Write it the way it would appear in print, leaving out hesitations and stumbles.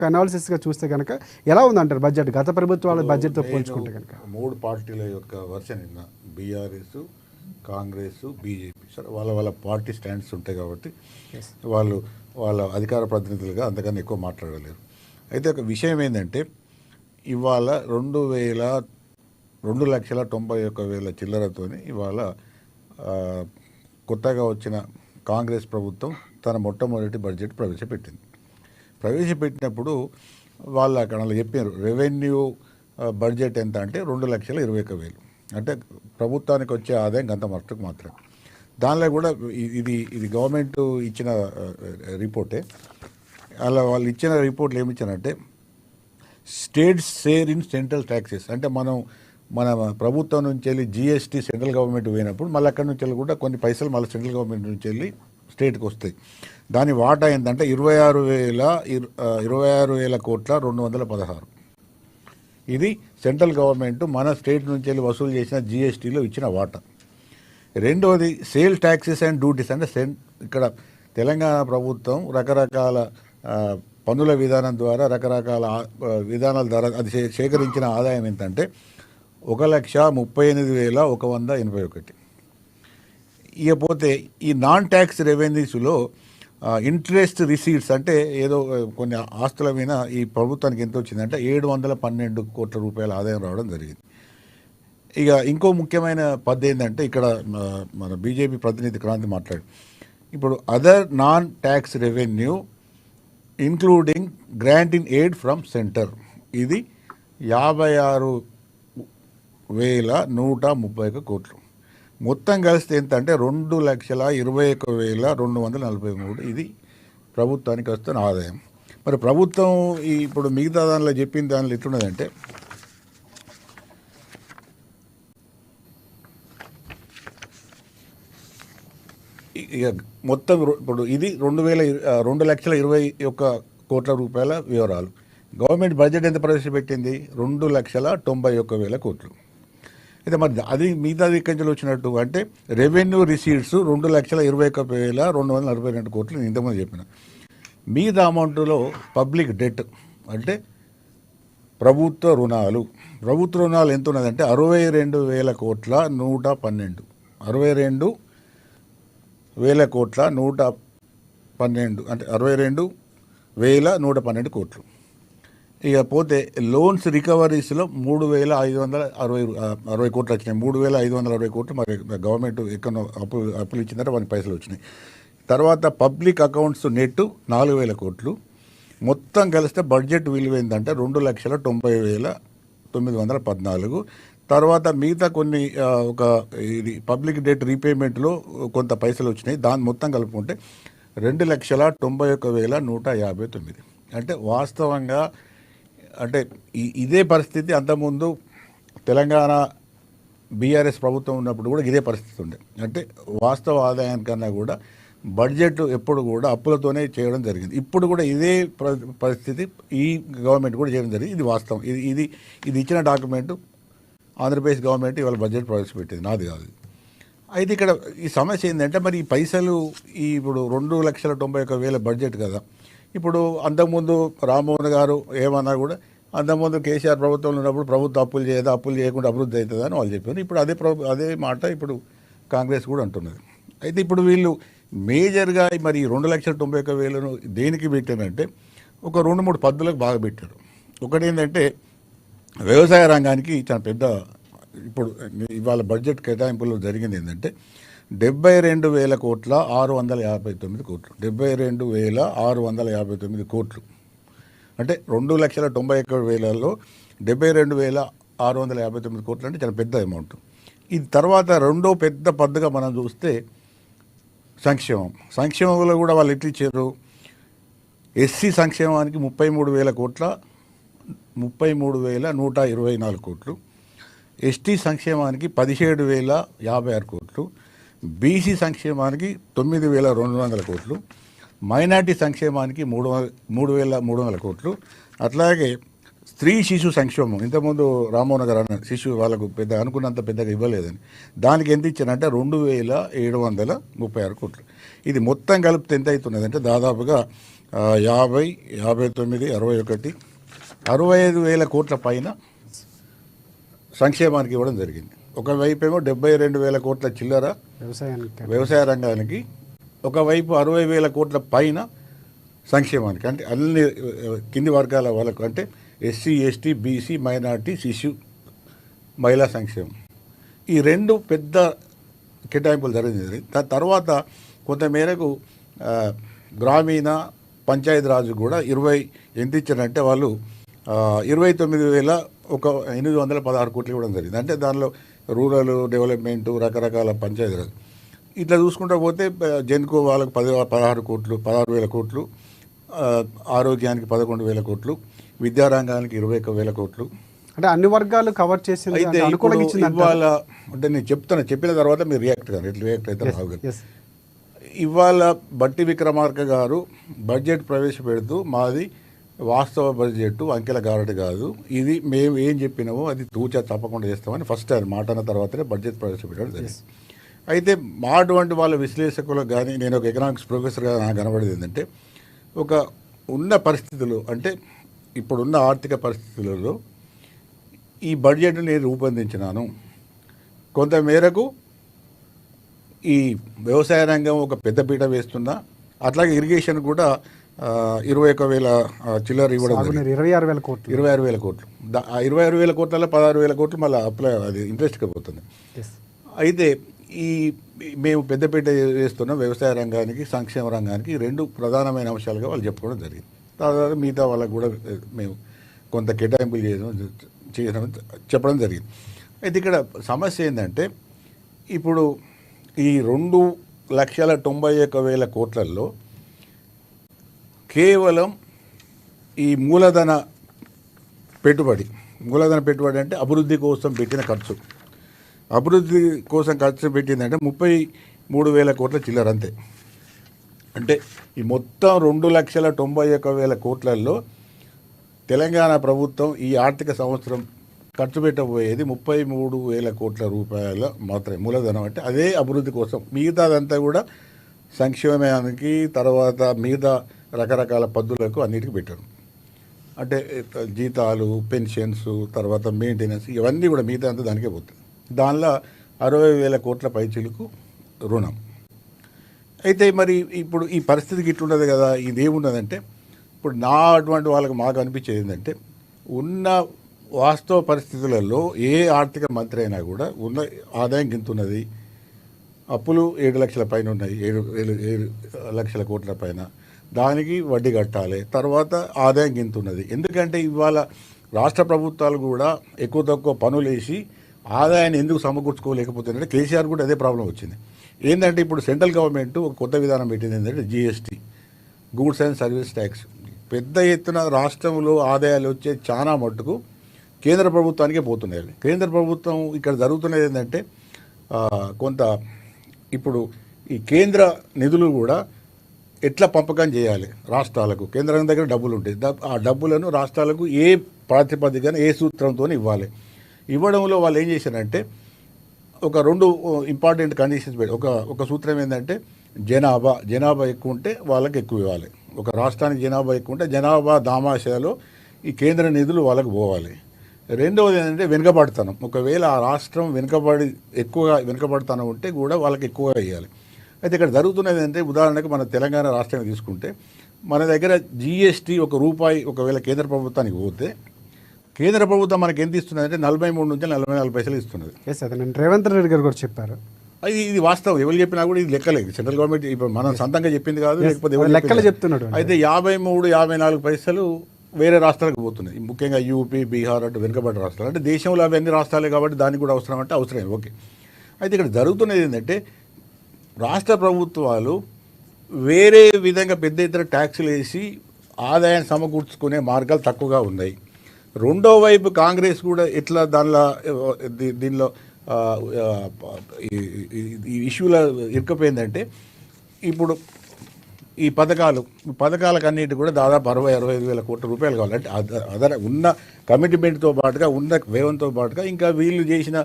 అనాలిసిస్గా చూస్తే కనుక ఎలా ఉందంటారు బడ్జెట్ గత ప్రభుత్వాల బడ్జెట్తో పోల్చుకుంటే కనుక? మూడు పార్టీల యొక్క వర్షన్ నిన్న బీఆర్ఎస్, కాంగ్రెస్, బీజేపీ. సరే, వాళ్ళ పార్టీ స్టాండ్స్ ఉంటాయి కాబట్టి వాళ్ళ అధికార ప్రతినిధులుగా అంతకన్నా ఎక్కువ మాట్లాడలేరు. అయితే ఒక విషయం ఏంటంటే ఇవాళ 2,91,000 చిల్లరతో ఇవాళ కొత్తగా వచ్చిన కాంగ్రెస్ ప్రభుత్వం తన మొట్టమొదటి బడ్జెట్ ప్రవేశపెట్టినప్పుడు వాళ్ళు అక్కడ చెప్పారు రెవెన్యూ బడ్జెట్ ఎంత అంటే 2,21,000. అంటే ప్రభుత్వానికి వచ్చే ఆదాయం గంత మట్టుకు మాత్రమే. దానిలో కూడా ఇది గవర్నమెంట్ ఇచ్చిన రిపోర్టే. అలా వాళ్ళు ఇచ్చిన రిపోర్ట్లు ఏమి ఇచ్చారంటే state share in central taxes, అంటే మన ప్రభుత్వం నుంచి వెళ్ళి జిఎస్టీ సెంట్రల్ గవర్నమెంట్ పోయినప్పుడు మళ్ళీ అక్కడి నుంచి వెళ్ళి కూడా కొన్ని పైసలు మళ్ళీ సెంట్రల్ గవర్నమెంట్ నుంచి వెళ్ళి స్టేట్కి వస్తాయి. దాని వాటా ఏంటంటే 26,216. ఇది సెంట్రల్ గవర్నమెంట్ మన స్టేట్ నుంచి వెళ్ళి వసూలు చేసిన జిఎస్టీలో ఇచ్చిన వాటా. రెండవది సేల్ ట్యాక్సెస్ అండ్ డ్యూటీస్, అంటే ఇక్కడ తెలంగాణ ప్రభుత్వం రకరకాల పన్నుల విధానం ద్వారా రకరకాల విధానాల ద్వారా అది సేకరించిన ఆదాయం ఏంటంటే 1,38,181. ఇకపోతే ఈ నాన్ ట్యాక్స్ రెవెన్యూస్లో ఇంట్రెస్ట్ రిసీట్స్, అంటే ఏదో కొన్ని ఆస్తుల మీద ఈ ప్రభుత్వానికి ఎంత వచ్చిందంటే 712 కోట్ల రూపాయల ఆదాయం రావడం జరిగింది. ఇక ఇంకో ముఖ్యమైన పద్ధతి ఏంటంటే ఇక్కడ మన బీజేపీ ప్రతినిధి క్రాంతి మాట్లాడు, ఇప్పుడు other non tax revenue including grant in aid from centre, ఇది 56,131 కోట్లు. మొత్తం కలిస్తే ఎంత అంటే 2,21,243. ఇది ప్రభుత్వానికి వస్తున్న ఆదాయం. మరి ప్రభుత్వం ఇప్పుడు మిగతా దానిలో చెప్పిన దానిలో ఎట్లున్నదంటే ఇక మొత్తం ఇప్పుడు ఇది 2,20,21 కోట్ల రూపాయల వివరాలు. గవర్నమెంట్ బడ్జెట్ ఎంత ప్రవేశపెట్టింది? 2,91,000 కోట్లు. అయితే మరి అది మిగతాది ఇక్కడి నుంచి వచ్చినట్టు అంటే రెవెన్యూ రిసీట్స్ 2,21,242 కోట్లు. నేను ఇంతకుముందు చెప్పిన మిగతా అమౌంట్లో పబ్లిక్ డెట్ అంటే ప్రభుత్వ రుణాలు ఎంత ఉన్నదంటే 62,112. 62,112 అంటే 62,112 కోట్లు. ఇక పోతే లోన్స్ రికవరీస్లో 3,560 కోట్లు వచ్చినాయి. 3,560 కోట్లు మరి గవర్నమెంట్ ఎక్కడ అప్పులు ఇచ్చిందంటే వానికి పైసలు వచ్చినాయి. తర్వాత పబ్లిక్ అకౌంట్స్ నెట్ 4,000 కోట్లు. మొత్తం కలిస్తే బడ్జెట్ విలువ ఏంటంటే 2,90,914. తర్వాత మిగతా కొన్ని ఇది పబ్లిక్ డెట్ రీపేమెంట్లో కొంత పైసలు వచ్చినాయి. దాన్ని మొత్తం కలుపుకుంటే 2,91,159. అంటే వాస్తవంగా అంటే ఇదే పరిస్థితి అంతకుముందు తెలంగాణ బీఆర్ఎస్ ప్రభుత్వం ఉన్నప్పుడు కూడా ఇదే పరిస్థితి ఉండే. అంటే వాస్తవ ఆదాయానికన్నా కూడా బడ్జెట్ ఎప్పుడు కూడా అప్పులతోనే చేయడం జరిగింది. ఇప్పుడు కూడా ఇదే పరిస్థితి ఈ గవర్నమెంట్ కూడా చేయడం జరిగింది. ఇది వాస్తవం. ఇది ఇచ్చిన డాక్యుమెంటు ఆంధ్రప్రదేశ్ గవర్నమెంట్ ఇవాళ బడ్జెట్ ప్రవేశపెట్టింది, నాది కాదు. అయితే ఇక్కడ ఈ సమస్య ఏంటంటే మరి ఈ పైసలు ఇప్పుడు 2,91,000 బడ్జెట్ కదా. ఇప్పుడు అంతకుముందు రామ్మోహన్ గారు ఏమన్నా కూడా అంతకుముందు కేసీఆర్ ప్రభుత్వంలో ఉన్నప్పుడు ప్రభుత్వం అప్పులు చేయకుండా అభివృద్ధి అవుతుంది అని వాళ్ళు చెప్పారు. ఇప్పుడు అదే మాట ఇప్పుడు కాంగ్రెస్ కూడా అంటున్నది. అయితే ఇప్పుడు వీళ్ళు మేజర్గా మరి 2,91,000 దేనికి పెట్టారంటే ఒక 2-3 పద్ధతులకు బాగా పెట్టారు. ఒకటి ఏంటంటే వ్యవసాయ రంగానికి చాలా పెద్ద ఇప్పుడు ఇవాళ బడ్జెట్ కేటాయింపులో జరిగింది ఏంటంటే 72,659 కోట్లు. 72,659 కోట్లు అంటే 2,91,000లో 72,659 కోట్లు అంటే చాలా పెద్ద అమౌంట్. ఇది తర్వాత రెండో పెద్ద పద్ధతిగా మనం చూస్తే సంక్షేమంలో కూడా వాళ్ళు ఎట్లు ఇచ్చారు. ఎస్సీ సంక్షేమానికి 33,000 కోట్ల 33,124 కోట్లు. ఎస్టీ సంక్షేమానికి 17,056 కోట్లు. బీసీ సంక్షేమానికి 9,200 కోట్లు. మైనార్టీ సంక్షేమానికి 3,300 కోట్లు. అట్లాగే స్త్రీ శిశు సంక్షేమం ఇంతకుముందు రామ్మోహన్ గారు అన్న శిశు వాళ్ళకు పెద్ద అనుకున్నంత పెద్దగా ఇవ్వలేదని దానికి ఎంత ఇచ్చారంటే 2,736 కోట్లు. ఇది మొత్తం కలిపితే ఎంత అవుతున్నది అంటే దాదాపుగా 50, 59, 61, 65,000 కోట్ల పైన సంక్షేమానికి ఇవ్వడం జరిగింది. ఒకవైపు ఏమో 72,000 కోట్ల చిల్లర వ్యవసాయ రంగానికి, ఒకవైపు 60,000 కోట్ల పైన సంక్షేమానికి, అంటే అన్ని కింది వర్గాల వాళ్ళకు, అంటే ఎస్సీ, ఎస్టీ, బీసీ, మైనార్టీ, శిశు, మహిళా సంక్షేమం. ఈ రెండు పెద్ద కేటాయింపులు జరిగింది. తర్వాత కొంతమేరకు గ్రామీణ పంచాయతీ రాజు కూడా 20 ఎంత ఇచ్చారంటే వాళ్ళు 29,816 కోట్లు ఇవ్వడం జరిగింది. అంటే దానిలో రూరల్ డెవలప్మెంటు, రకరకాల పంచాయతీ రాజు ఇట్లా చూసుకుంటూ పోతే జెన్కో వాళ్ళకు 16 కోట్లు, 16,000 కోట్లు, ఆరోగ్యానికి 11,000 కోట్లు, విద్యారంగానికి 21,000 కోట్లు. అంటే అన్ని వర్గాలు కవర్ చేసింది. అయితే ఇవాళ అంటే నేను చెప్పిన తర్వాత మీరు రియాక్ట్ కాదు, ఎట్లా రియాక్ట్ అయితే రావుగారు. ఇవాళ బట్టి విక్రమార్క గారు బడ్జెట్ ప్రవేశపెడుతూ మాది వాస్తవ బడ్జెట్, అంకెల గారటి కాదు, ఇది మేము ఏం చెప్పినామో అది తూచా తప్పకుండా చేస్తామని ఫస్ట్ ఆయన మాట అన్న తర్వాతనే బడ్జెట్ ప్రవేశపెట్టడం జరిగింది. అయితే మా అటువంటి వాళ్ళ విశ్లేషకులకు కానీ, నేను ఒక ఎకనామిక్స్ ప్రొఫెసర్గా నాకు కనబడేది ఏంటంటే, ఒక ఉన్న పరిస్థితులు, అంటే ఇప్పుడున్న ఆర్థిక పరిస్థితులలో ఈ బడ్జెట్ని నేను రూపొందించినాను. కొంతమేరకు ఈ వ్యవసాయ రంగం ఒక పెద్దపీట వేస్తున్నా, అట్లాగే ఇరిగేషన్ కూడా 21,000 చిల్లర ఇవ్వడం, 26,000 కోట్లు. 26,000 కోట్లు. 26,000 కోట్లలో 16,000 కోట్లు మళ్ళీ అప్లై, అది ఇంట్రెస్ట్కి పోతుంది. అయితే ఈ మేము పెద్దపీట వేస్తున్నాం వ్యవసాయ రంగానికి, సంక్షేమ రంగానికి, రెండు ప్రధానమైన అంశాలుగా వాళ్ళు చెప్పుకోవడం జరిగింది. తర్వాత మిగతా వాళ్ళకు కూడా మేము కొంత కేటాయింపులు చేయడం చెప్పడం జరిగింది. అయితే ఇక్కడ సమస్య ఏంటంటే, ఇప్పుడు ఈ 2,91,000 కోట్లలో కేవలం ఈ మూలధన పెట్టుబడి అంటే అభివృద్ధి కోసం పెట్టిన ఖర్చు, అభివృద్ధి కోసం ఖర్చు పెట్టిందంటే 33,000 కోట్ల చిల్లర అంతే. అంటే ఈ మొత్తం 2,91,000 కోట్లలో తెలంగాణ ప్రభుత్వం ఈ ఆర్థిక సంవత్సరం ఖర్చు పెట్టబోయేది 33,000 కోట్ల రూపాయల మాత్రమే మూలధనం. అంటే అదే అభివృద్ధి కోసం, మిగతాదంతా కూడా సంక్షేమానికి, తర్వాత మిగతా రకరకాల పద్ధతులకు అన్నిటికీ పెట్టారు. అంటే జీతాలు, పెన్షన్స్, తర్వాత మెయింటెనెన్స్, ఇవన్నీ కూడా మిగతా అంతా దానికే పోతుంది. దానిలో 60,000 కోట్ల పైచిలకు రుణం. అయితే మరి ఇప్పుడు ఈ పరిస్థితికి ఇట్లున్నది కదా, ఇది ఏమున్నదంటే, ఇప్పుడు నా అటువంటి వాళ్ళకి మాకు అనిపించేది ఏంటంటే, ఉన్న వాస్తవ పరిస్థితులలో ఏ ఆర్థిక మంత్రి అయినా కూడా ఉన్న ఆదాయం గింతున్నది, అప్పులు 7 లక్షల పైన ఉన్నాయి, 7 లక్షల కోట్ల పైన, దానికి వడ్డీ కట్టాలి, తర్వాత ఆదాయం గింతున్నది. ఎందుకంటే ఇవాళ రాష్ట్ర ప్రభుత్వాలు కూడా ఎక్కువ తక్కువ పనులు వేసి ఆదాయాన్ని ఎందుకు సమకూర్చుకోలేకపోతుందంటే, కేసీఆర్ కూడా అదే ప్రాబ్లం వచ్చింది. ఏంటంటే ఇప్పుడు సెంట్రల్ గవర్నమెంట్ ఒక కొత్త విధానం పెట్టింది, ఏంటంటే GST, goods and service tax. పెద్ద ఎత్తున రాష్ట్రంలో ఆదాయాలు వచ్చే చాలా మట్టుకు కేంద్ర ప్రభుత్వానికే పోతున్నాయి. కేంద్ర ప్రభుత్వం ఇక్కడ జరుగుతున్నది ఏంటంటే, కొంత ఇప్పుడు ఈ కేంద్ర నిధులు కూడా ఎట్లా పంపకం చేయాలి రాష్ట్రాలకు, కేంద్రం దగ్గర డబ్బులు ఉంటాయి, ఆ డబ్బులను రాష్ట్రాలకు ఏ ప్రాతిపదికన ఏ సూత్రంతో ఇవ్వాలి. ఇవ్వడంలో వాళ్ళు ఏం చేశారంటే, ఒక 2 ఇంపార్టెంట్ కండిషన్స్ పెట్టి, ఒక సూత్రం ఏంటంటే, జనాభా ఎక్కువ ఉంటే వాళ్ళకి ఎక్కువ ఇవ్వాలి. ఒక రాష్ట్రానికి జనాభా ఎక్కువ ఉంటే జనాభా దామాషాలో ఈ కేంద్ర నిధులు వాళ్ళకు పోవాలి. రెండవది ఏంటంటే వెనుకబడతనం, ఒకవేళ ఆ రాష్ట్రం ఎక్కువగా వెనుకబడతనం ఉంటే కూడా వాళ్ళకి ఎక్కువగా ఇవ్వాలి. అయితే ఇక్కడ జరుగుతున్నది ఏంటంటే, ఉదాహరణకు మన తెలంగాణ రాష్ట్రాన్ని తీసుకుంటే, మన దగ్గర జిఎస్టీ ₹1 ఒకవేళ కేంద్ర ప్రభుత్వానికి పోతే, కేంద్ర ప్రభుత్వం మనకి ఎంత ఇస్తున్నది అంటే 43 నుంచి 44 పైసలు ఇస్తున్నది. రేవంత్ రెడ్డి గారు కూడా చెప్పారు. ఇది వాస్తవం, ఎవరు చెప్పినా కూడా ఇది లెక్కలేదు. సెంట్రల్ గవర్నమెంట్ ఇప్పుడు మనం సొంతంగా చెప్పింది కాదు, లేకపోతే లెక్కలు చెప్తున్నాడు. అయితే 53-54 పైసలు వేరే రాష్ట్రాలకు పోతున్నాయి, ముఖ్యంగా యూపీ, బీహార్, అటు వెనుకబడ్డ రాష్ట్రాలు. అంటే దేశంలో అవన్నీ రాష్ట్రాలే కాబట్టి దానికి కూడా అవసరం అంటే అవసరమే, ఓకే. అయితే ఇక్కడ జరుగుతున్నది ఏంటంటే, రాష్ట్ర ప్రభుత్వాలు వేరే విధంగా పెద్ద ఎత్తున ట్యాక్సులు వేసి ఆదాయాన్ని సమకూర్చుకునే మార్గాలు తక్కువగా ఉన్నాయి. రెండో వైపు కాంగ్రెస్ కూడా ఎట్లా దీనిలో ఈ ఇష్యూలో ఇరుక్కుపోయిందంటే, ఇప్పుడు ఈ పథకాలకు అన్నిటి కూడా దాదాపు 60-65 కోట్ల రూపాయలు కావాలి. అంటే ఉన్న కమిట్మెంట్తో పాటుగా, ఉన్న వ్యయంతో పాటుగా ఇంకా వీళ్ళు చేసిన